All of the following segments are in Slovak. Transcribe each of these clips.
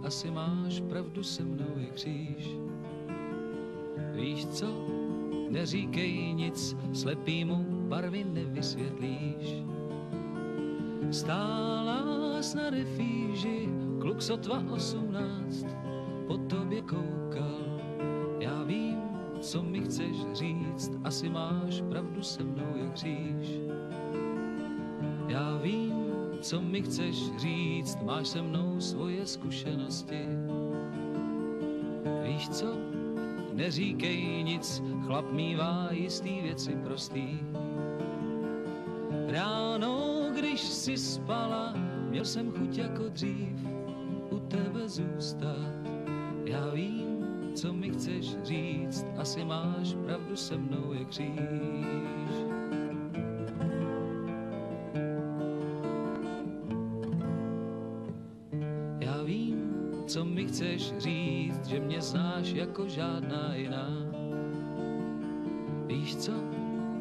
asi máš pravdu, se mnou je kříž. Víš co, neříkej nic, slepýmu barvy nevysvětlíš. Stála jsi na refíži, kluk sotva 18, po tobě koukal. Já vím, co mi chceš říct, asi máš pravdu, se mnou je kříž. Já vím, co mi chceš říct, máš se mnou svoje zkušenosti. Víš co, neříkej nic, chlap mívá jistý věci prostý. Ráno, když si spala, měl jsem chuť jako dřív u tebe zůstat. Já vím, co mi chceš říct, asi máš pravdu, se mnou je kříž. Já vím, co mi chceš říct, že mě znáš jako žádná jiná. Víš co,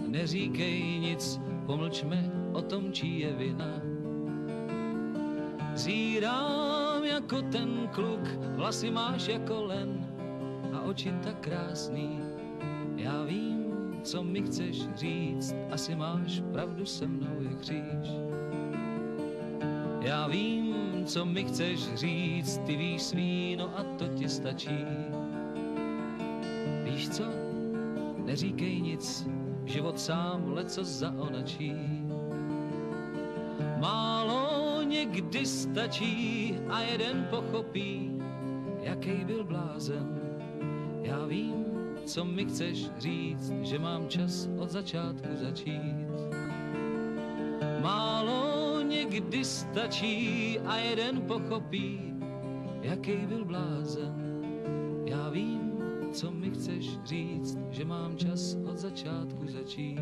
neříkej nic, pomlčme o tom, čí je vina. Zírám jako ten kluk, vlasy máš jako len a oči tak krásný. Já vím, co mi chceš říct, asi máš pravdu, se mnou je kříž. Já vím, co mi chceš říct, ty víš svý, no a to ti stačí. Víš co, neříkej nic, život sám leco zaonačí. Málo někdy stačí a jeden pochopí, jaký byl blázen. Já vím, co mi chceš říct, že mám čas od začátku začít. Málo někdy stačí a jeden pochopí, jaký byl blázen. Já vím, co mi chceš říct, že mám čas od začátku začít.